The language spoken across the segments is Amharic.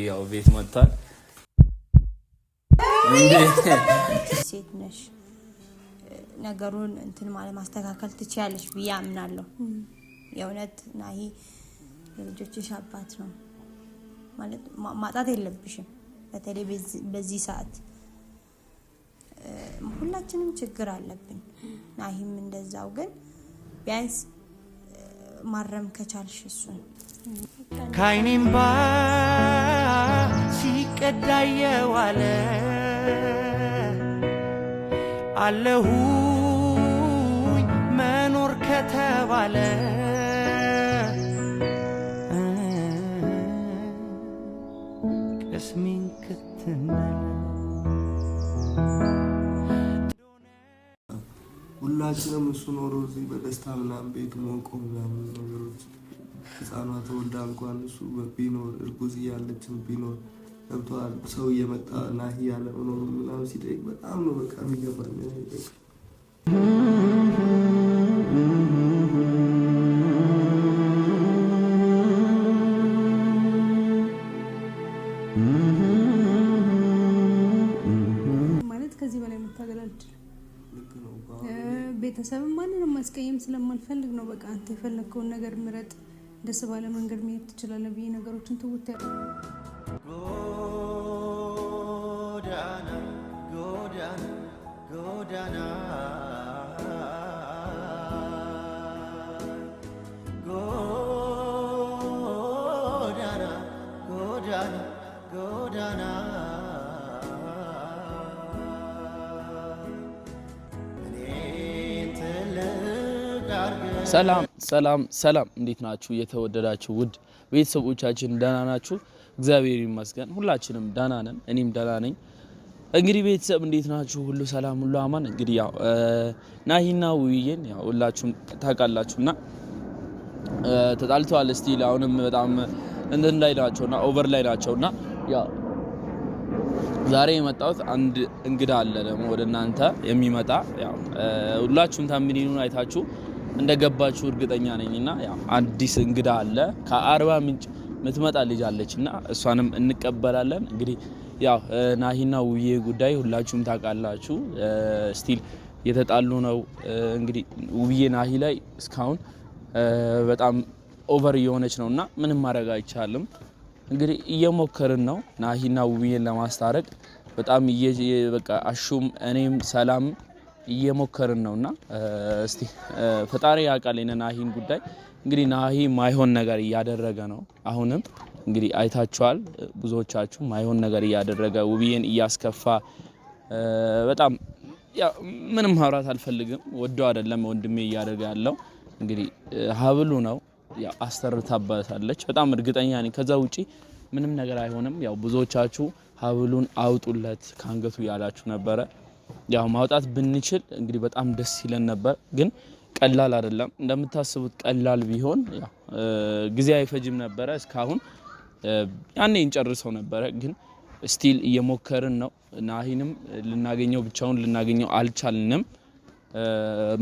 ያው ቤት መጣል ሴት ነሽ ነገሩን እንትን ማለት ማስተካከል ትችያለሽ ብዬ አምናለሁ። የእውነት ናሂ ልጆችሽ አባት ነው ማለት ማጣት የለብሽም። በተለይ በዚህ ሰዓት ሁላችንም ችግር አለብን። ናሂም እንደዛው ግን ቢያንስ ማረም ከቻልሽ እሱን ካይኔምባ ሲቀዳየዋለ አለሁ መኖር ከተባለ ቅስሜን ክትመለ ሁላችንም እሱ ኖሮ እዚህ በደስታ ምናምን ቤቱ ሞቆ ምናምን ነገሮች ህፃኗ ተወልዳ እንኳን እሱ ቢኖር እርጉዝ እያለችም ቢኖር ገብቶሃል። ሰው እየመጣ ናሂ ያለ መኖሩ ምናምን ሲጠይቅ በጣም ነው በቃ የሚገባኝ። ማለት ከዚህ በላይ መታገላልድ ቤተሰብም ማንንም ማስቀየም ስለማልፈልግ ነው። በቃ አንተ የፈለግከውን ነገር ምረጥ፣ ደስ ባለ መንገድ መሄድ ትችላለህ ብዬ ነገሮችን ትውት ያለ ጎዳና ሰላም እንዴት ናችሁ? የተወደዳችሁ ውድ ቤተሰቦቻችን ደህና ናችሁ? እግዚአብሔር ይመስገን ሁላችንም ደህና ነን። እኔም ደህና ነኝ። እንግዲህ ቤተሰብ እንዴት ናችሁ? ሁሉ ሰላም፣ ሁሉ አማን። እንግዲህ ያው ናሂና ውብዬን ያው ሁላችሁም ታውቃላችሁና ተጣልተዋል። ስቲል አሁንም በጣም እንትን ላይ ናቸውና ኦቨር ላይ ናቸውና ያው ዛሬ የመጣሁት አንድ እንግዳ አለ ደግሞ ወደ እናንተ የሚመጣ ያው ሁላችሁም ታምኒኑን አይታችሁ እንደገባችሁ እርግጠኛ ነኝና ያው አዲስ እንግዳ አለ ከአርባ ምንጭ የምትመጣ ልጅ አለችና እሷንም እንቀበላለን። እንግዲህ ያው ናሂና ውብዬ ጉዳይ ሁላችሁም ታውቃላችሁ። ስቲል የተጣሉ ነው። እንግዲህ ውብዬ ናሂ ላይ እስካሁን በጣም ኦቨር እየሆነች ነውና ምንም ማድረግ አይቻልም። እንግዲህ እየሞከርን ነው ናሂና ውብዬን ለማስታረቅ በጣም በቃ አሹም እኔም ሰላም እየሞከርን ነውና እስቲ ፈጣሪ ያውቃል የናሂን ጉዳይ። እንግዲህ ናሂ ማይሆን ነገር እያደረገ ነው። አሁንም እንግዲህ አይታችኋል ብዙዎቻችሁ ማይሆን ነገር እያደረገ ውብዬን እያስከፋ በጣም ያው ምንም ማውራት አልፈልግም። ወደው አይደለም ወንድሜ እያደረገ ያለው እንግዲህ ሀብሉ ነው ያው አስተርታባታለች በጣም እርግጠኛ ነኝ። ከዛ ውጪ ምንም ነገር አይሆንም። ያው ብዙዎቻችሁ ሀብሉን አውጡለት ካንገቱ ያላችሁ ነበረ። ያው ማውጣት ብንችል እንግዲህ በጣም ደስ ይለን ነበር፣ ግን ቀላል አይደለም። እንደምታስቡት ቀላል ቢሆን ያው ጊዜ አይፈጅም ነበረ። እስካሁን ያኔ እንጨርሰው ነበረ፣ ግን ስቲል እየሞከርን ነው። ናሂንም ልናገኘው ብቻውን ልናገኘው አልቻልንም።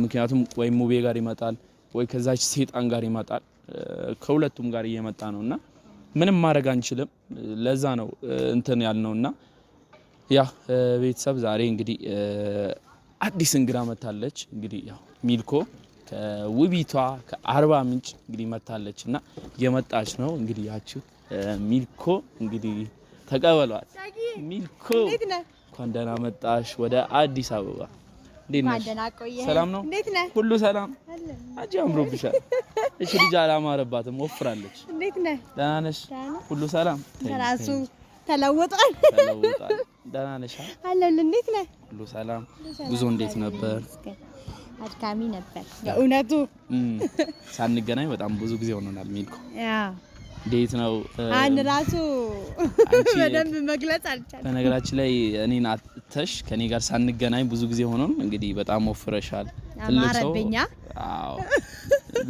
ምክንያቱም ወይ ሙቤ ጋር ይመጣል ወይ ከዛች ሴጣን ጋር ይመጣል። ከሁለቱም ጋር እየመጣ ነውና ምንም ማድረግ አንችልም። ለዛ ነው እንትን ያልነውና ያ ቤተሰብ ዛሬ እንግዲህ አዲስ እንግዳ መታለች። እንግዲህ ያው ሚልኮ ከውቢቷ ከአርባ ምንጭ እንግዲህ መታለችና እየመጣች ነው። እንግዲህ ያቺው ሚልኮ እንግዲህ ተቀበሏት። ሚልኮ እንኳን ደህና መጣሽ ወደ አዲስ አበባ። እንዴት ነሽ? ሰላም ነው? ሁሉ ሰላም? አንቺ አምሮብሻል። እሺ ልጅ አላማረባትም፣ ወፍራለች። እንዴት ነህ? ደህና ነሽ? ሁሉ ሰላም? ራሱ ተለውጧል። ደህና ነሽ? አለን። እንዴት ነህ? ሁሉ ሰላም? ጉዞ እንዴት ነበር? አድካሚ ነበር በእውነቱ። ሳንገናኝ በጣም ብዙ ጊዜ ሆኖናል ሚልኮ። እንዴት ነው? ራሱ በደንብ መግለጽ አልቻለም። በነገራችን ላይ እኔን አጥተሽ ከኔ ጋር ሳንገናኝ ብዙ ጊዜ ሆኖን እንግዲህ በጣም ወፍረሻል። ትልቅ ሰው። አዎ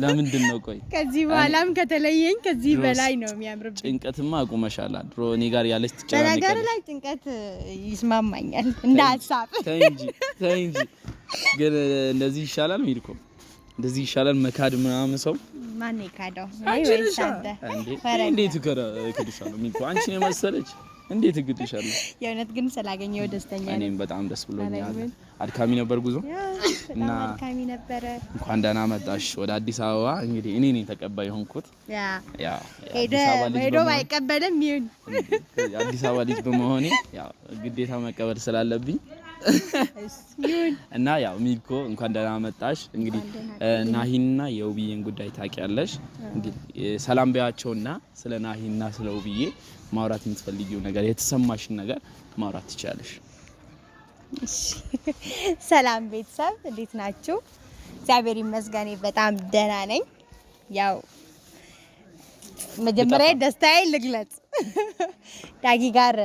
ለምንድን ነው? ቆይ ከዚህ በኋላም ከተለየኝ ከዚህ በላይ ነው የሚያምርብኝ። ጭንቀትማ አቁመሻል። ድሮ እኔ ጋር ያለች ትጨናነቀ። በነገር ላይ ጭንቀት ይስማማኛል እንደ ሀሳብ። ተይ እንጂ ግን እንደዚህ ይሻላል ሚልኮ። እንደዚህ ይሻላል መካድ ምናምን ሰው ማን ይካደው አንቺ ወይ ነሽ ሳደ እንዴት እክድሻለሁ ሚልኮ አንቺን የመሰለች እንዴት እግድሻለሁ የእውነት ግን ስላገኘው ደስተኛ ነኝ እኔም በጣም ደስ ብሎኛል አድካሚ ነበር ጉዞ እና አድካሚ ነበር እንኳን ደህና መጣሽ ወደ አዲስ አበባ እንግዲህ እኔ ነኝ ተቀባይ ሆንኩት ያ ሄዶ ባይቀበልም ይሁን አዲስ አበባ ልጅ በመሆኔ ያው ግዴታ መቀበል ስላለብኝ እና ያው ሚልኮ እንኳን ደህና መጣሽ እንግዲህ ናሂና የውብዬን ጉዳይ ታውቂያለሽ እንግዲህ ሰላም በያቸውና ስለ ናሂና ስለ ውብዬ ማውራት የምትፈልጊው ነገር የተሰማሽን ነገር ማውራት ትችያለሽ ሰላም ቤተሰብ እንዴት ናችሁ እግዚአብሔር ይመስገን በጣም ደህና ነኝ ያው መጀመሪያ ደስታዬን ልግለጽ ዳጊ ጋር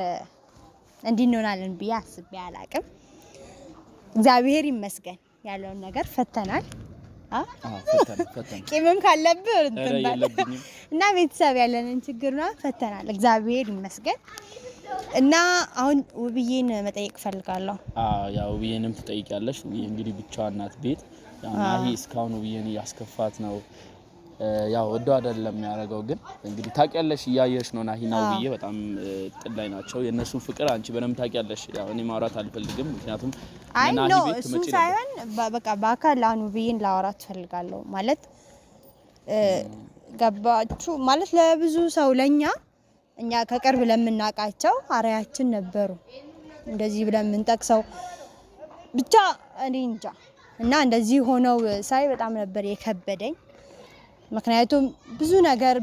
እንዲንሆናለን ብዬ አስቤ አላቅም እግዚአብሔር ይመስገን ያለውን ነገር ፈተናል ፈተና ቂምም ካለብህ እና ቤተሰብ ያለንን ችግርና ፈተናል እግዚአብሔር ይመስገን እና አሁን ውብዬን መጠየቅ ፈልጋለሁ ያው ውብዬንም ትጠይቂያለሽ ውብዬ እንግዲህ ብቻዋን ናት ቤት ያው ናሂ እስካሁን ውብዬን ያስከፋት ነው ያው ወዶ አይደለም ያረጋው ግን እንግዲህ ታውቂያለሽ ያያየሽ ነው ናሂና ውብዬ በጣም ጥል ላይ ናቸው የነሱ ፍቅር አንቺ በደም ታውቂያለሽ ያው እኔ ማውራት አልፈልግም ምክንያቱም ናሂ ቤት እሱ ሳይሆን በቃ በአካል አሁን ውብዬን ላወራት ፈልጋለሁ ማለት ገባችሁ ማለት ለብዙ ሰው ለኛ እኛ ከቅርብ ለምናቃቸው አሪያችን ነበሩ እንደዚህ ብለን ምንጠቅሰው ብቻ እኔ እንጃ እና እንደዚህ ሆነው ሳይ በጣም ነበር የከበደኝ ምክንያቱም ብዙ ነገር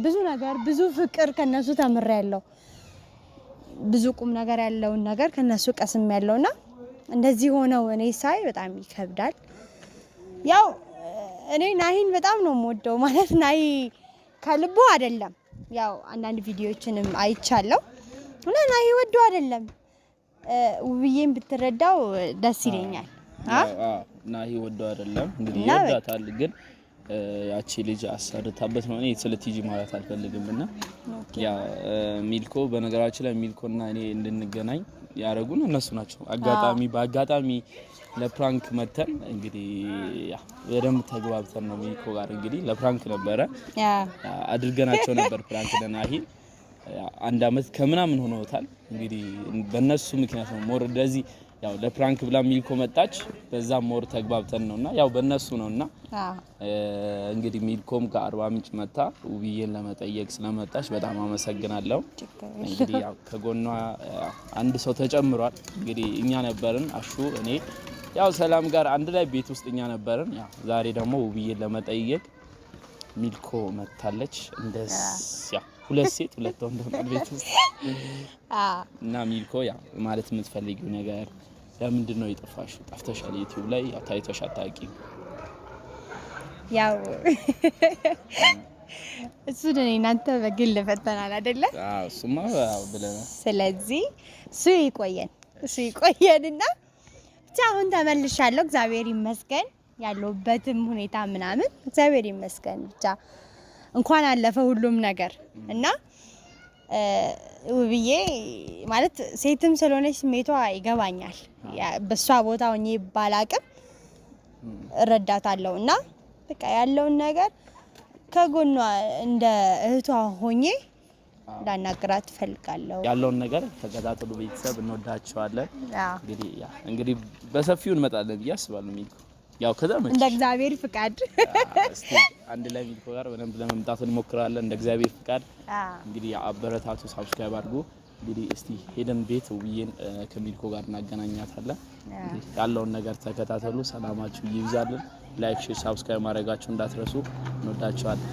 ፍቅር ከነሱ ተምሬያለሁ ብዙ ቁም ነገር ያለውን ነገር ከነሱ ቀስም ያለውና እንደዚህ ሆነው እኔ ሳይ በጣም ይከብዳል ያው እኔ ናሂን በጣም ነው የምወደው ማለት ናሂ ከልቦ አይደለም ያው አንዳንድ ቪዲዮዎችንም አይቻለሁ እና ናሂ ወዶ አይደለም ውብዬን ብትረዳው ደስ ይለኛል ናሂ ወዶ አይደለም እንግዲህ ይወዳታል ግን ያቺ ልጅ አሰርታበት ነው እኔ ስለቲጂ ማለት አልፈልግምና ያ ሚልኮ በነገራችን ላይ ሚልኮና እኔ እንድንገናኝ ያረጉን እነሱ ናቸው በአጋጣሚ ለፕራንክ መተን እንግዲህ ያ በደንብ ተግባብተን ነው ሚልኮ ጋር እንግዲህ ለፕራንክ ነበረ አድርገናቸው ነበር ፕራንክ ለናሂ አንድ አመት ከምናምን ሆኖታል እንግዲህ በእነሱ ምክንያት ነው ሞር እንደዚህ ያው ለፕራንክ ብላ ሚልኮ መጣች በዛ ሞር ተግባብተን ነውና ያው በእነሱ ነውና እንግዲህ ሚልኮም ከአርባ ምንጭ መጣ ውብዬን ለመጠየቅ ስለመጣች በጣም አመሰግናለሁ እንግዲህ ያው ከጎኗ አንድ ሰው ተጨምሯል እንግዲህ እኛ ነበርን አሹ እኔ ያው ሰላም ጋር አንድ ላይ ቤት ውስጥ እኛ ነበርን ያው ዛሬ ደግሞ ውብዬን ለመጠየቅ ሚልኮ መጣለች እንደዚያ ሁለት ሴት ሁለት ወንድ ሆነው ቤት ውስጥ እና ሚልኮ ያው ማለት የምትፈልጊው ነገር ለምንድን ነው የጠፋሽው ጠፍተሻል ዩቲዩብ ላይ ያው ታይተሽ አታውቂም ያው እሱ ደኔ እናንተ በግል ፈተናል አይደለ እሱማ ብለናል ስለዚህ እሱ ይቆየንና ብቻ አሁን ተመልሻለሁ እግዚአብሔር ይመስገን ያለውበትም ሁኔታ ምናምን እግዚአብሔር ይመስገን ብቻ እንኳን አለፈ ሁሉም ነገር እና ውብዬ ማለት ሴትም ስለሆነች ስሜቷ ይገባኛል በሷ ቦታ ሆኜ ባላቅም እረዳታለሁና በቃ ያለውን ነገር ከጎኗ እንደ እህቷ ሆኜ ላናግራት ፈልጋለሁ ያለውን ነገር ተከታተሉ ቤተሰብ እንወዳቸዋለን እንግዲህ በሰፊው እንመጣለን ያስባሉ ሚልኮ ያው ከዛም እንደ እግዚአብሔር ፍቃድ እስቲ አንድ ላይ ሚልኮ ጋር በደንብ ለመምጣት እንሞክራለን እንደ እግዚአብሔር ፍቃድ እንግዲህ አበረታቱ ሰብስክራይብ አድርጉ እንግዲህ እስቲ ሄደን ቤት ውብዬን ከሚልኮ ጋር እናገናኛታለን ያለውን ነገር ተከታተሉ ሰላማችሁ ይብዛልን ላይክ ሼር ሰብስክራይብ ማድረጋችሁ እንዳትረሱ እንወዳችኋለን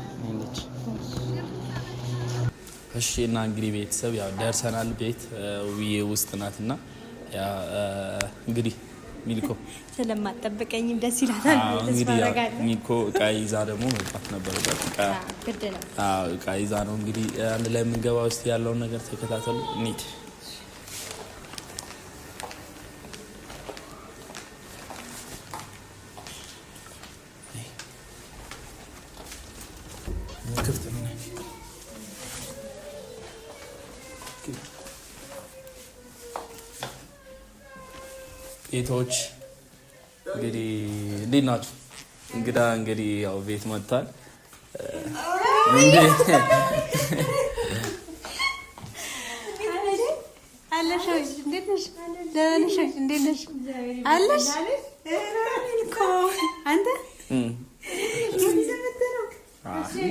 እሺ እና እንግዲህ ቤተሰብ ያው ደርሰናል ቤት ውብዬ ውስጥ ናትና ያ እንግዲህ ሚልኮ ስለማጠብቀኝም ደስ ይላታል እንግዲህ ሚልኮ ቃይዛ ደግሞ መጣት ነበርበት ግድ ነው ቃይዛ ነው እንግዲህ አንድ ላይ የምንገባው እስቲ ያለውን ነገር ተከታተሉ እንሂድ ክፍት ነው ቤቶች እንግዲህ እንዴት ናችሁ እንግዳ እንግዲህ ያው ቤት መጥቷል።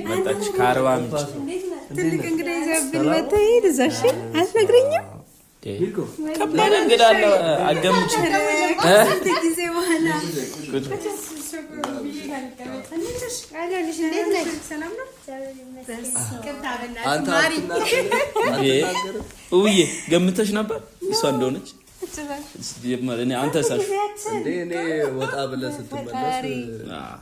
መጣች ከአርባ ምንጭ ትልቅ እንግዳ ይዘብን መተሄድ እዛሽ አትነግረኝም? ከባድ እንግዳ አለው አገምች ጊዜ በኋላ ውዬ ገምተሽ ነበር እሷ እንደሆነች? አንተ ሳሽ እኔ ወጣ ብለህ ስትመለስ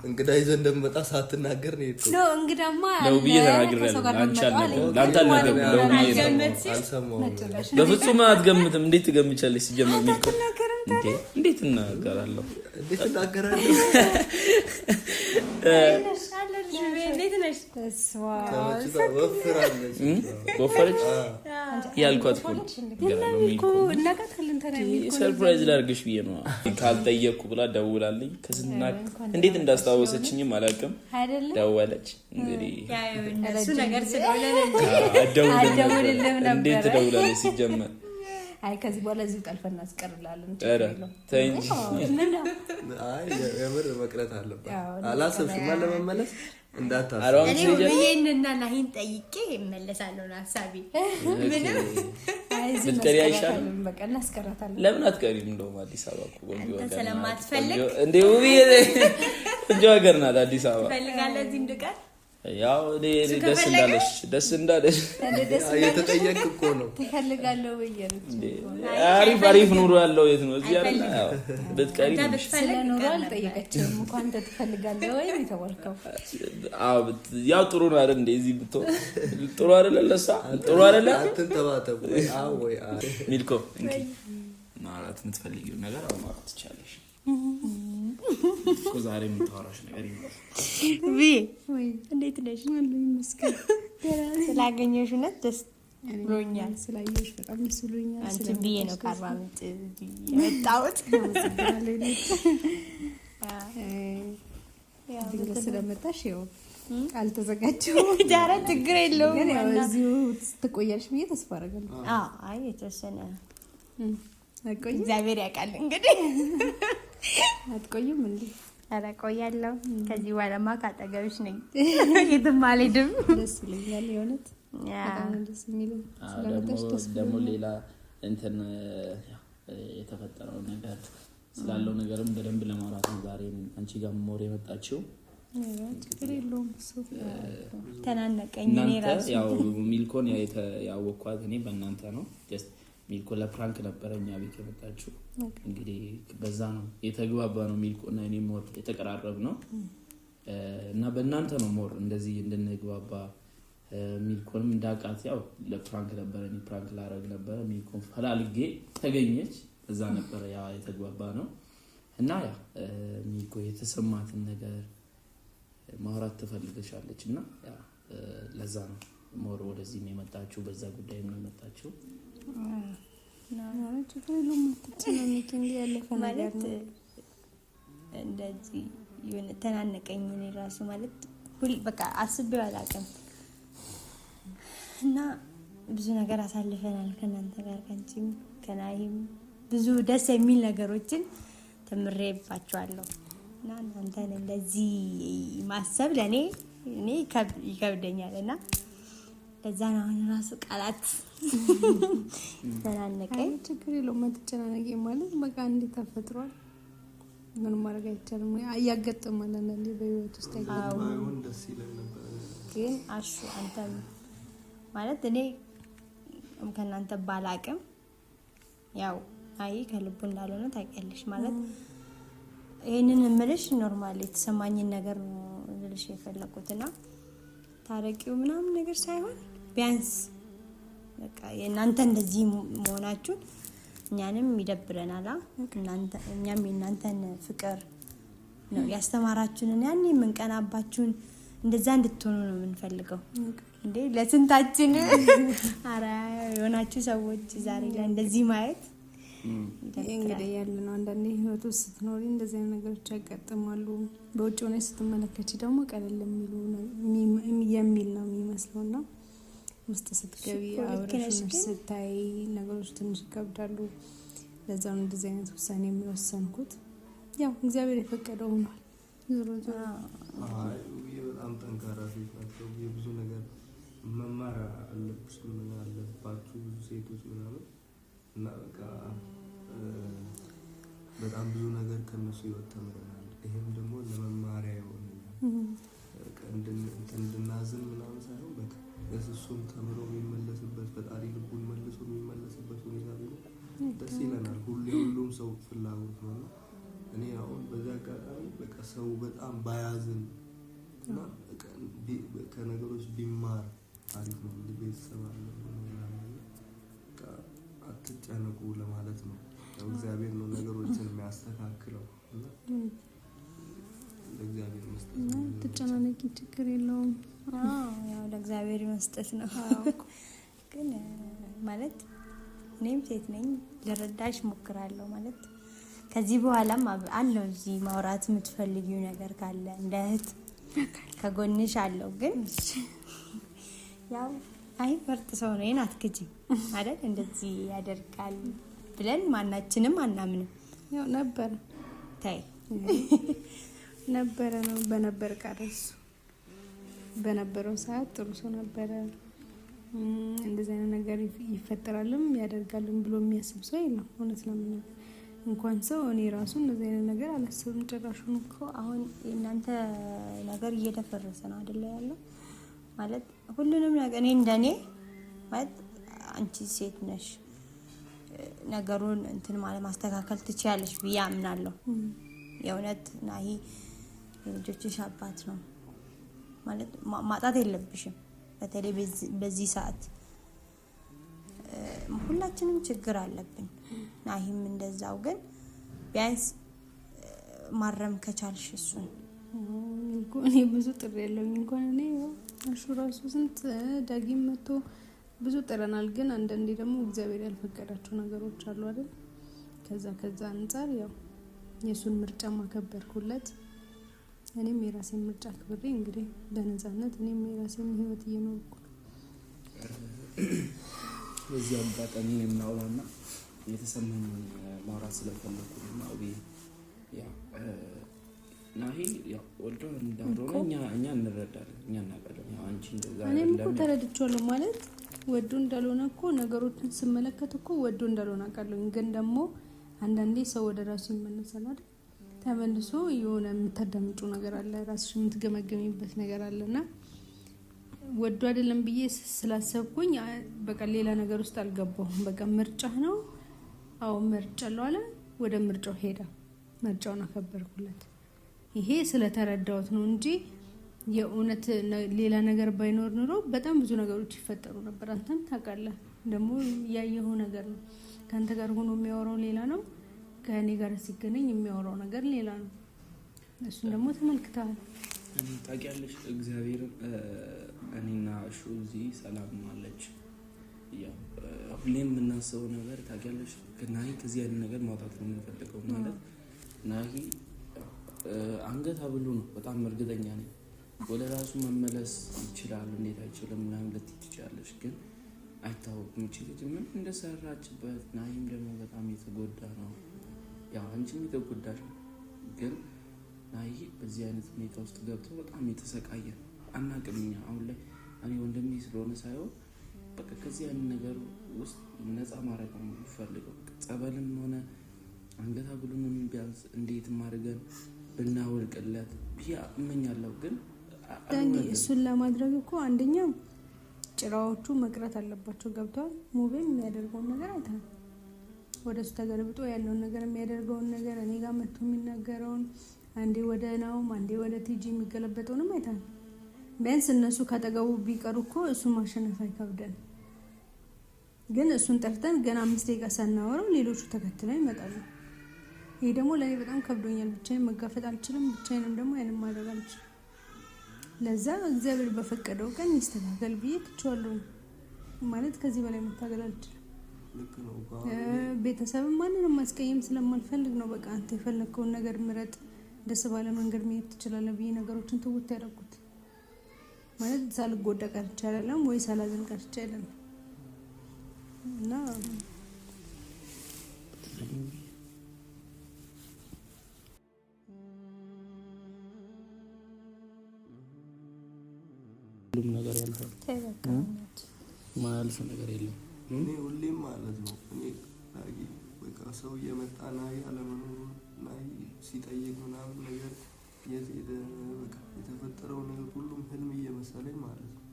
እንግዳ ይዘህ እንደምመጣ ሳትናገር ነው የሄድኩት። እንግዳማ ለውብዬ ተናግሬያለሁ። አንቺ አልነገርኩም፣ ለአንተ አልነገርኩም። ለውብዬ አልሰማሁም። በፍጹም አትገምትም። እንዴት ትገምቻለሽ? ሲጀመር ሚልኮ እንዴት እናገራለሁ? እንዴት እናገራለሁ? ወፈረች ያልኳት ሰርፕራይዝ ላድርግሽ ብዬ ነው ካልጠየቅኩ ብላ ደውላልኝ። ከስንትና እንዴት እንዳስታወሰችኝም አላውቅም። ደወለች እንግዲህ እንዴት ደውላለች ሲጀመር አይ ከዚህ በኋላ እዚህ ጠልፈን እናስቀርላለን። ተይ እንጂ የምር መቅረት አለባት። አላሰብሽም ለመመለስ እንዳታስብ። እኔ ወይዬንና ናሂን ጠይቄ እመለሳለሁ ነው ሐሳቤ። ምንም ብትቀሪ አይሻልም? በቃ እናስቀራታለን። ለምን አትቀሪም? እንደውም አዲስ አበባ እኮ ቆንጆ ሀገር ስለማትፈልግ እንዴ ውብዬ ቆንጆ ሀገር ናት አዲስ አበባ። ፈልጋለህ እዚህ እንድቀር ያው ደስ እንዳለሽ እየተጠየቅክ እኮ ነው። ትፈልጋለህ ወይ? አሪፍ ኑሮ ያለው የት ነው? እዚህ አይደል? ያው ብትቀሪ ስለኑሮ አልጠየቀችም። እንኳን አንተ ትፈልጋለህ ወይ የተባልከው? አዎ ያው ጥሩ ነው አይደል? እንደዚህ ብትሆን ጥሩ አይደል? ለሳ ጥሩ አይደል? አትንተባተቡ። አዎ ወይ ሚልኮ እንኪ ማለት የምትፈልጊው ነገር አሁን ማለት ትችላለሽ። ዛሬ የምታወራሽ ነገር ይኖራል። እንዴት ነሽ? ስላገኘሁሽ እውነት ደስ ብሎኛል። ስላየሁሽ በጣም ደስ ብሎኛል። አንቺን ብዬ ነው ከአርባ ምንጭ የመጣሁት። ድንገት ስለመጣሽ ይኸው አልተዘጋጀሁም። ኧረ ችግር የለውም። ግን ያው እዚሁ ትቆያለሽ ብዬ ተስፋ አደርጋለሁ። አይ የተወሰነ አትቆይም? እግዚአብሔር ያውቃል እንግዲህ። አትቆይም እንዴ? ኧረ እቆያለሁ። ከዚህ በኋላማ ካጠገብሽ ነኝ፣ የትም አልሄድም። ደስ ይለኛል የእውነት በጣም ደስ የሚለኝ ስለመጣሽ ደስ ደግሞ ሌላ እንትን የተፈጠረው ነገር ስላለው ነገርም በደንብ ለማውራት ነው ዛሬ አንቺ ጋር ሞር የመጣችው። ችግር የለውም። ተናነቀኝ እኔ ራሱ ያው ሚልኮን ያወኳት እኔ በእናንተ ነው። ጀስት ሚልኮ ለፕራንክ ነበረ እኛ ቤት የመጣችው። እንግዲህ በዛ ነው የተግባባ ነው ሚልኮ እና እኔ ሞር የተቀራረብ ነው እና በእናንተ ነው ሞር እንደዚህ እንድንግባባ። ሚልኮንም እንዳቃት ያው ለፕራንክ ነበረ እኔ ፕራንክ ላረግ ነበረ። ሚልኮን ፈላልጌ ተገኘች። በዛ ነበረ ያ የተግባባ ነው እና ያ ሚልኮ የተሰማትን ነገር ማውራት ትፈልገሻለች እና ያ ለዛ ነው ሞር ወደዚህ የመጣችው። በዛ ጉዳይ ነው የመጣችው። ማለት እንደዚህ የሆነ ተናነቀኝ እኔ ራሱ ማለት በቃ አስቤው አላውቅም እና ብዙ ነገር አሳልፈናል ከእናንተ ጋር ከአንቺም ከናሂም ብዙ ደስ የሚል ነገሮችን ተምሬባቸዋለሁ እና እናንተን እንደዚህ ማሰብ ለእኔ ይከብደኛል እና ለዛ ነው አሁን ራሱ ቃላት ተናነቀኝ። ችግር የለውም አትጨናነቂ። ማለት በቃ እንዴት ተፈጥሯል፣ ምንም ማድረግ አይቻልም። ያጋጥማል አንዳንዴ በህይወት ውስጥ አይሆን ደስ ይላል ነበር። ግን አሹ አንተም ማለት እኔ ከእናንተ ባላቅም ያው አይ ከልቡ እንዳልሆነ ታውቂያለሽ። ማለት ይሄንን እምልሽ ኖርማል የተሰማኝን ነገር ነው ልልሽ የፈለኩትና ታረቂው ምናምን ነገር ሳይሆን ቢያንስ በቃ የእናንተ እንደዚህ መሆናችሁን እኛንም ይደብረናል። እኛም የእናንተን ፍቅር ነው ያስተማራችሁን ያኔ የምንቀናባችሁን እንደዛ እንድትሆኑ ነው የምንፈልገው። እንዴ ለስንታችን አራ የሆናችሁ ሰዎች ዛሬ ላይ እንደዚህ ማየት እንግዲህ ያለ ነው። አንዳንዴ ህይወት ውስጥ ስትኖሪ እንደዚህ አይነት ነገሮች ያጋጥማሉ። በውጭ ሆነሽ ስትመለከቺ ደግሞ ቀለል የሚል ነው የሚመስለውና ውስጥ ስትገቢ አብረሽ ስታይ ነገሮች ትንሽ ይከብዳሉ። ለዛ ነው እንደዚህ አይነት ውሳኔ የሚወሰንኩት። ያው እግዚአብሔር የፈቀደው ሆኗል። ዞሮ ዞሮ በጣም ጠንካራ ሴት ናቸው። የብዙ ነገር መማር አለብሽ ምን አለባችሁ ብዙ ሴቶች ምናምን እና በቃ በጣም ብዙ ነገር ከነሱ ህይወት ተምረናል። ይሄም ደግሞ ለመማሪያ ይሆንልናል። እንድናዝን ምናምን ሳይሆን በቃ እሱም ተምሮ የሚመለስበት ፈጣሪ ልቡን መልሶ የሚመለስበት ሁኔታ ቢሆን ደስ ይለናል። ሁሉም ሰው ፍላጎት ነው። እኔ አሁን በዚህ አጋጣሚ በቃ ሰው በጣም ባያዝን እና ከነገሮች ቢማር አሪፍ ነው። ቤተሰብ አለ አትጨነቁ ለማለት ነው። እግዚአብሔር ነው ነገሮችን የሚያስተካክለው እና ለእግዚአብሔር መስጠት ነው። ትጨናነቂ ችግር የለውም። ያው ለእግዚአብሔር መስጠት ነው። ግን ማለት እኔም ሴት ነኝ ልረዳሽ ሞክራለሁ። ማለት ከዚህ በኋላም አለው እዚህ ማውራት የምትፈልጊው ነገር ካለ እንደ እህት ከጎንሽ አለው። ግን ያው አይ ፈርጥ ሰው ነው ይሄን አትክጂም አይደል? እንደዚህ ያደርጋል ብለን ማናችንም አናምንም። ያው ነበር ታይ ነበረ ነው በነበር ቀርስ በነበረው ሰዓት ጥሩ ሰው ነበረ። እንደዚህ አይነት ነገር ይፈጠራልም ያደርጋልም ብሎ የሚያስብ ሰው የለም። እውነት ለምን እንኳን ሰው እኔ ራሱ እንደዚህ አይነት ነገር አላስብም ጭራሹን። እኮ አሁን የእናንተ ነገር እየተፈረሰ ነው አይደለ ያለው? ማለት ሁሉንም ነገር እኔ እንደኔ ማለት አንቺ ሴት ነሽ ነገሩን እንትን ማለት ማስተካከል ትችያለሽ ብዬ አምናለሁ። የእውነት ናሂ የልጆችሽ አባት ነው ማለት ማጣት የለብሽም። በተለይ በዚህ ሰዓት ሁላችንም ችግር አለብን። ናሂም እንደዛው። ግን ቢያንስ ማረም ከቻልሽ እሱን እኔ ብዙ ጥሪ ያለውኝ እንኳን እኔ አሹ ራሱ ስንት ዳጊም መጥቶ ብዙ ጥረናል። ግን አንዳንዴ ደግሞ እግዚአብሔር ያልፈቀዳቸው ነገሮች አሉ አይደል? ከዛ አንፃር ያው የሱን ምርጫ ማከበርኩለት። እኔም የራሴን ምርጫ አክብሬ እንግዲህ በነፃነት እኔም የራሴን ህይወት እየኖርኩ ነው። በዚህ አጋጣሚ የምናወራና የተሰማኝ ማውራት ስለፈለኩ ነው። ያው ናሂ ያው ወልዶ እንዳልሆነ እኛ እንረዳለን፣ እኛ እናውቃለን። ያው አንቺ እንደዛ እኔም እኮ ተረድቻለሁ። ማለት ወዶ እንዳልሆነ እኮ ነገሮችን ስመለከት እኮ ወዶ እንዳልሆነ አውቃለሁ። ግን ደግሞ አንዳንዴ ሰው ወደ ራሱ ይመለሳል አይደል? ተመልሶ የሆነ የምታዳምጪው ነገር አለ፣ ራስሽ የምትገመገሚበት ነገር አለና ወዶ አይደለም ብዬ ስላሰብኩኝ በቃ ሌላ ነገር ውስጥ አልገባሁም። በቃ ምርጫ ነው። አዎ ምርጫለው አለ። ወደ ምርጫው ሄዳ ምርጫውን አከበርኩለት። ይሄ ስለተረዳሁት ነው እንጂ የእውነት ሌላ ነገር ባይኖር ኑሮ በጣም ብዙ ነገሮች ይፈጠሩ ነበር። አንተም ታውቃለህ፣ ደግሞ ያየኸው ነገር ነው። ካንተ ጋር ሆኖ የሚያወራው ሌላ ነው፣ ከእኔ ጋር ሲገናኝ የሚያወራው ነገር ሌላ ነው። እሱን ደግሞ ተመልክተሃል። ታውቂያለሽ እግዚአብሔርን እኔና እሹ እዚህ ሰላም አለች። ያው ሁሌም የምናስበው ነገር ታውቂያለሽ ናሂ ከዚህ አይነት ነገር ማውጣት ነው የምንፈልገው። ማለት ናሂ አንገት አብሉ ነው በጣም እርግጠኛ ነኝ። ወደ ራሱ መመለስ ይችላል። እንዴት አይችልም ምናምን ልትይ ትችላለሽ፣ ግን አይታወቅም። እቺ ልጅ ምን እንደሰራችበት። ናሂም ደግሞ በጣም የተጎዳ ነው። ያው አንቺም የተጎዳሽ ነው። ግን ናሂ በዚህ አይነት ሁኔታ ውስጥ ገብቶ በጣም የተሰቃየ ነው። አናውቅም እኛ አሁን ላይ እኔ ወንድሜ ስለሆነ ሳይሆን በቃ ከዚህ አይነት ነገር ውስጥ ነፃ ማድረግ ነው የሚፈልገው። ጸበልም ሆነ አንገታ ብሉንም ቢያንስ እንዴትም አድርገን ብናወልቅለት ብዬ እመኛለሁ። ግን እሱን ለማድረግ እኮ አንደኛ ጭራዎቹ መቅረት አለባቸው። ገብቷል። ሙቤም የሚያደርገውን ነገር አይተናል። ወደ እሱ ተገልብጦ ያለውን ነገር የሚያደርገውን ነገር እኔ ጋር መጥቶ የሚናገረውን አንዴ ወደ ናውም አንዴ ወደ ቲጂ የሚገለበጠውንም አይተናል። ቢያንስ እነሱ ካጠገቡ ቢቀሩ እኮ እሱን ማሸነፍ አይከብደን። ግን እሱን ጠርተን ገና 5 ደቂቃ ሳናወራው ሌሎቹ ተከትለው ይመጣሉ። ይሄ ደግሞ ለኔ በጣም ከብዶኛል። ብቻዬን መጋፈጥ አልችልም። ብቻዬንም ደግሞ ያንን ማድረግ አልችልም። ለዛ እግዚአብሔር በፈቀደው ቀን ይስተካከል ብዬ ትቼዋለሁ። ማለት ከዚህ በላይ መታገል አልችልም። ቤተሰብ ማንንም ማስቀየም ስለማልፈልግ ነው። በቃ አንተ የፈለከውን ነገር ምረጥ፣ ደስ ባለ መንገድ መሄድ ትችላለህ ብዬ ነገሮችን ትውት ያደረኩት ማለት ሳልጎዳ ቀርቼ አይደለም ወይ ሳላዝን ቀርቼ አይደለም። እና ሁሉም ነገር ያልፋል። ማያልፍ ነገር የለም። እኔ ሁሌም ማለት ነው እኔ በቃ ሰው እየመጣ ናይ አለመኖሩ ናይ ሲጠይቅ ምናምን ነገር በቃ የተፈጠረው ነገር ሁሉም ህልም እየመሰለኝ ማለት ነው።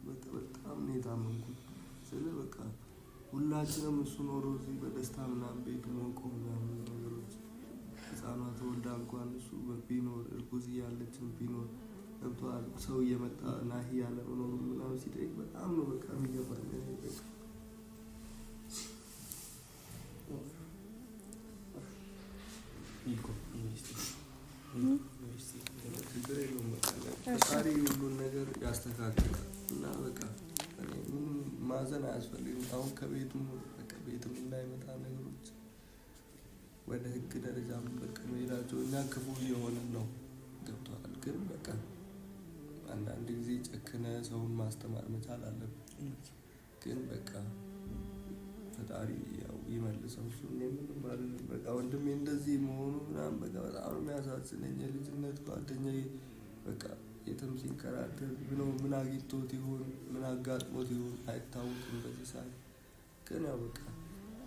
በቃ በጣም ነው የታመንኩት። ስለዚህ በቃ ሁላችንም እሱ ኖሮ እዚህ በደስታ ምናምን ቤቱ ሞቆ ምናምን ነገሮች ህፃኗ ተወልዳ እንኳን እሱ ቢኖር እርጉዝ እያለችን ቢኖር ገብቶሃል። ሰው እየመጣ ናሂ ያለመኖሩ ምናምን ሲጠይቅ በጣም ነው በቃ የሚገባኝ። ፈጣሪ ሁሉን ነገር ያስተካክላል እና በቃ ምንም ማዘን አያስፈልግም። አሁን ከቤቱም በቃ ቤትም እንዳይመጣ ነገሮች ወደ ህግ ደረጃ በቃ መሄዳቸው እኛ ክፉ እየሆንን ነው። ገብቶሃል። ግን በቃ አንዳንድ ጊዜ ጨክነ ሰውን ማስተማር መቻል አለብን። ግን በቃ ፈጣሪ ያው ይመልሰው። እሱ ምንም ባልልም በቃ ወንድሜ እንደዚህ መሆኑ ምናምን በቃ በጣም ነው የሚያሳዝነኝ። የልጅነት ጓደኛዬ በቃ የትም ሲንከራተት ብለው ምን አግኝቶት ይሆን ምን አጋጥሞት ይሆን አይታወቅም በዚህ ሰዓት። ግን ያው በቃ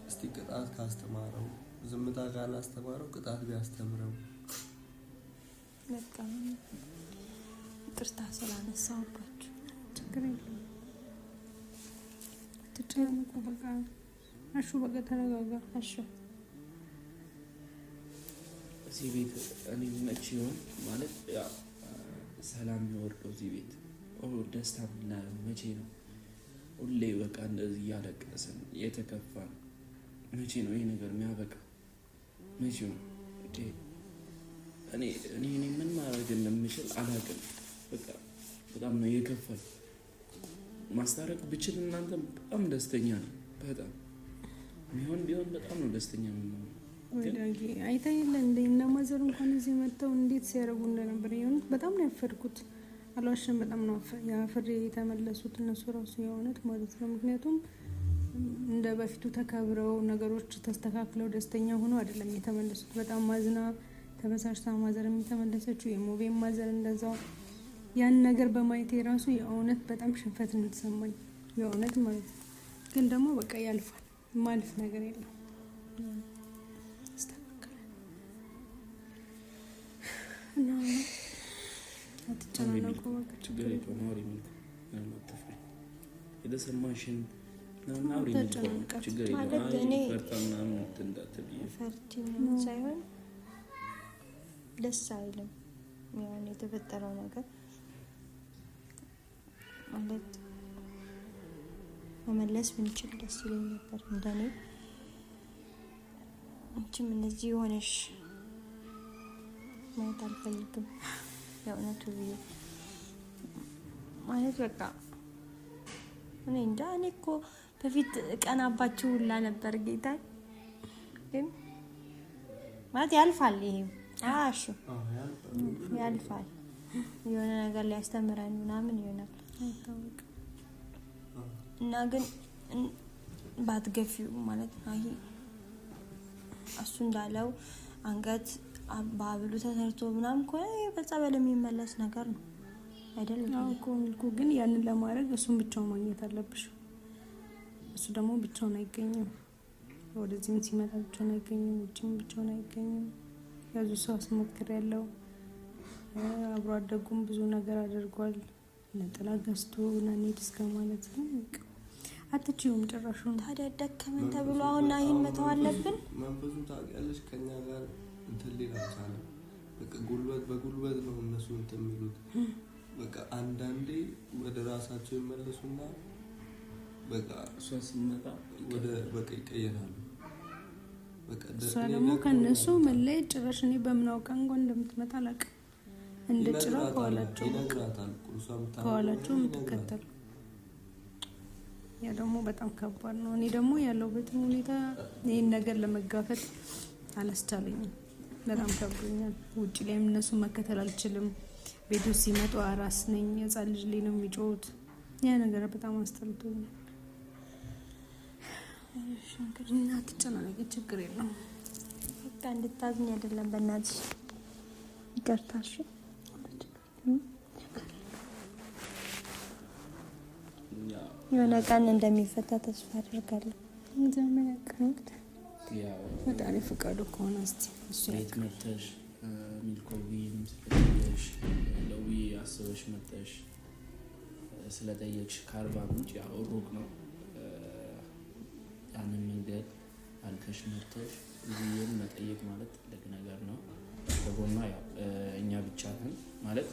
እስቲ ቅጣት ካስተማረው ዝምታ ካላስተማረው ቅጣት ቢያስተምረው። በቃ ይቅርታ ስላነሳሁባችሁ ችግር የለም። ትጨነቁ በቃ አሹ በቃ ተረጋጋ። አሹ እዚህ ቤት እኔ መቼ ይሆን ማለት ያ ሰላም የሚወርደው እዚህ ቤት ደስታ ምናምን መቼ ነው? ሁሌ በቃ እንደዚህ እያለቀስን የተከፋን መቼ ነው ይሄ ነገር የሚያበቃ? መቼ ነው? እኔ ምን ማድረግ እንደምችል አላውቅም። በቃ በጣም ነው የከፋኝ። ማስታረቅ ብችል እናንተ በጣም ደስተኛ ነው። በጣም ቢሆን በጣም ነው ደስተኛ ነው። ወዳጊ አይታየለ እንደ እና ማዘር እንኳን እዚህ መጥተው እንዴት ሲያረጉ እንደነበር የሆነት በጣም ነው ያፈርኩት። አልዋሽም፣ በጣም ነው ያፈሬ የተመለሱት እነሱ ራሱ የሆነት ማለት ነው። ምክንያቱም እንደ በፊቱ ተከብረው ነገሮች ተስተካክለው ደስተኛ ሆኖ አይደለም የተመለሱት። በጣም ማዝና ተበሳጭታ ማዘር የተመለሰችው የሞቤ ማዘር እንደዛው። ያን ነገር በማየት የራሱ የእውነት በጣም ሽንፈት ነው የተሰማኝ የእውነት ማለት ነው። ግን ደግሞ በቃ ያልፋል፣ ማልፍ ነገር የለም። እና አትጨናነቁ በቃ ችግር የለውም። አውሪ ምን አትፍሪ። የተሰማሽን አውሪ ችግር የለውም። እኔ ፈርታናም ትንዳትብኝ ፈርቲ ሳይሆን ደስ አይልም ያን የተፈጠረው ነገር ማለት መመለስ ብንችል ደስ ይለኝ ነበር እንደኔ። አንቺም እንደዚህ ሆነሽ ማየት አልፈልግም የእውነቱ ብዬ ማለት በቃ እኔ እንጃ። እኔ እኮ በፊት ቀናባችሁ ሁላ ነበር ጌታ። ግን ማለት ያልፋል፣ ይሄ አሹ ያልፋል። የሆነ ነገር ሊያስተምረን ምናምን ይሆናል እና ግን ባትገፊው ማለት ነው። ይሄ እሱ እንዳለው አንገት ባብሉ ተሰርቶ ምናምን ከሆነ በጸበል የሚመለስ ነገር ነው አይደለም? አዎ እኮ ግን ያንን ለማድረግ እሱን ብቻውን ማግኘት አለብሽ። እሱ ደግሞ ብቻውን አይገኝም። ወደዚህም ሲመጣ ብቻውን አይገኝም፣ ውጭም ብቻውን አይገኝም። ያዙ ሰው አስሞክር ያለው አብሮ አደጉም ብዙ ነገር አድርጓል። ነጠላ ገዝቶ ናኔድ እስከ ማለት ነው። አትችይውም ጭራሹን። ታዲያ ደከመን ተብሎ አሁን አይን መተው አለብን? መንፈሱ ታውቂያለሽ ከኛ ጋር እንትን ሊል አልቻለም። በቃ በጉልበት ነው እነሱ እንትን የሚሉት። በቃ አንዳንዴ ወደ ራሳቸው ይመለሱና በቃ እሷ ሲመጣ ወደ በቃ ይቀየራሉ። በቃ እሷ ደግሞ ከነሱ መለየት ጭራሽ እኔ በምን አውቃ እንኳን እንደምትመጣ አላውቅም። እንደ ጭራ ከኋላቸው ይነግራታል። ከኋላቸው የምትከተል ያ ደግሞ በጣም ከባድ ነው። እኔ ደግሞ ያለሁበትን ሁኔታ ይህን ነገር ለመጋፈጥ አላስቻለኝም። በጣም ከብዶኛል። ውጭ ላይም እነሱን መከተል አልችልም። ቤት ውስጥ ሲመጡ አራስ ነኝ፣ ህጻን ልጅ ላይ ነው የሚጮሁት። ያ ነገር በጣም አስጠልቶኛል። እንግዲህ አትጨናነቂ፣ ችግር የለውም። በቃ እንድታዝኝ አይደለም በእናትሽ ይቅርታሽ። የሆነ ቀን እንደሚፈታ ተስፋ አድርጋለሁ። ፈጣሪ ፈቃዱ ከሆነ እስቲ እሱ ቤት መተሽ ሚልኮቪም ስለጠየቅሽ ለዊ አስበሽ መተሽ ስለጠየቅሽ ከአርባ ምንጭ ያው ሩቅ ነው። ያንን መንገድ አልከሽ መተሽ እዚህም መጠየቅ ማለት ትልቅ ነገር ነው። ከጎኗ ያው እኛ ብቻ ነን ማለት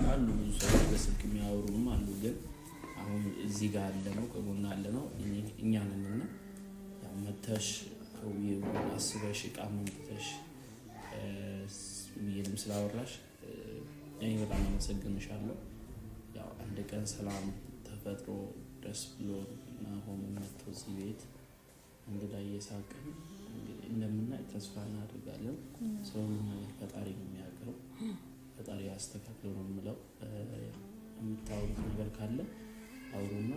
አሉ ብዙ ሰዎች በስልክ የሚያወሩም አሉ። ግን አሁን እዚህ ጋር ያለ ነው ከጎኗ ያለ ነው እኛ ነንና ያው መተሽ ከውዬው አስበሽ እቃ መንተሽ ይሄንም ስላወራሽ እኔ በጣም አመሰግንሻለሁ። ያው አንድ ቀን ሰላም ተፈጥሮ ደስ ብሎ እና ሆኖ መጥቶ እዚህ ቤት እንግዳ እየሳቅን እንግዲህ እንደምናይ ተስፋ እናደርጋለን። ሰውን ፈጣሪ ነው የሚያውቀው። ፈጣሪ ያስተካክለው ነው የምለው። የምታወሩት ነገር ካለ አውሩና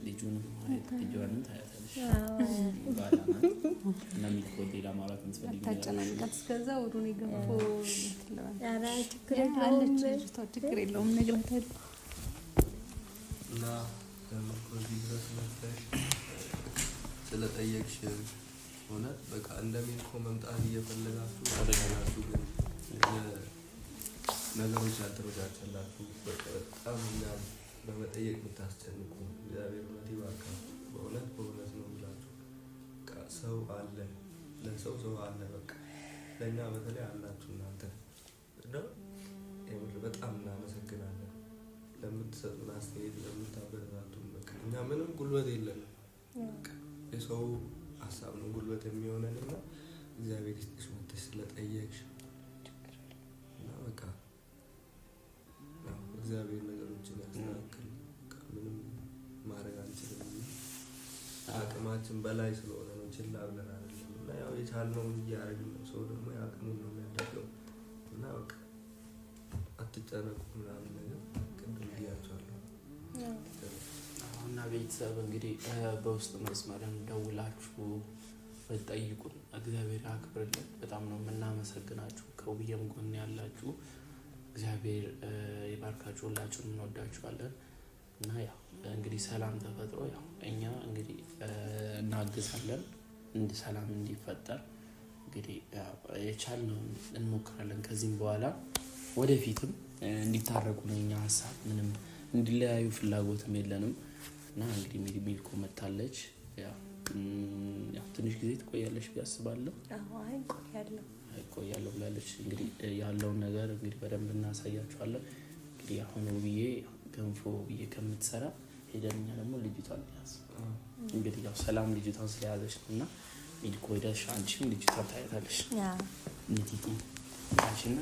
ልጁንም ማየት ልጇንም ታያታለሽ። ባላናት እና ሚልኮ ሌላ ማውራት የምትፈልጊ ታጨናንቃት እስከዛ ወሩን ይገንፎ ኧረ ችግር አለች ልጅቷ። ችግር የለውም እነግራታለሁ። እና ሚልኮ እዚህ ድረስ መጥተሽ ስለጠየቅሽ እውነት በቃ እንደ ሚልኮ መምጣት እየፈለጋችሁ አደጋላችሁ፣ ግን ነገሮች ያልተመቻቸላችሁ በጣም እኛን በመጠየቅ የምታስጨንቁ እግዚአብሔር እውነት ይባርካችሁ። በእውነት ነው ብላችሁ ሰው አለ፣ ለሰው ሰው አለ። በቃ ለእኛ በተለይ አላችሁ እናንተ እና በጣም እናመሰግናለን ለምትሰጡን አስተያየት፣ ለምታበረታቱን። በቃ እኛ ምንም ጉልበት የለንም፣ የሰው ሀሳብ ነው ጉልበት የሚሆነን እና እግዚአብሔር ይስጥሽ መጥተሽ ስለጠየቅሽ እና በቃ እግዚአብሔር ነገሮችን ያስተካክል። ምንም ማድረግ አንችልም፣ አቅማችን በላይ ስለሆነ ነው፣ ችላ ብለን አይደለም። እና ያው የቻልነውን እያደረግን ነው። ሰው ደግሞ የአቅሙን ነው የሚያደርገው እና በቃ አትጨነቁ ምናምን ነገር ቅድም ብያቸዋለሁ። እና ቤተሰብ እንግዲህ በውስጥ መስመርን ደውላችሁ ብትጠይቁን እግዚአብሔር ያክብርልን። በጣም ነው የምናመሰግናችሁ። ከውብዬም ጎን ያላችሁ እግዚአብሔር ይባርካችሁ። ሁላችሁንም እንወዳችኋለን። እና ያው እንግዲህ ሰላም ተፈጥሮ ያው እኛ እንግዲህ እናግዛለን ሰላም እንዲፈጠር እንግዲህ የቻልነውን እንሞክራለን። ከዚህም በኋላ ወደፊትም እንዲታረቁ ነው የኛ ሀሳብ። ምንም እንዲለያዩ ፍላጎትም የለንም። እና እንግዲህ ሚልኮ መታለች። ያው ትንሽ ጊዜ ትቆያለሽ ብዬ አስባለሁ። ቆያለሁ ብላለች። እንግዲህ ያለውን ነገር እንግዲህ በደንብ እናሳያችኋለን። እንግዲህ አሁን ውብዬ ገንፎ ውብዬ ከምትሰራ ሄደን እኛ ደግሞ ልጅቷን ያዝ። እንግዲህ ያው ሰላም ልጅቷን ስለያዘች ነው እና ሚልኮ ሄደሽ አንቺም ልጅቷን ታያታለሽ። ንቲቲ አንቺና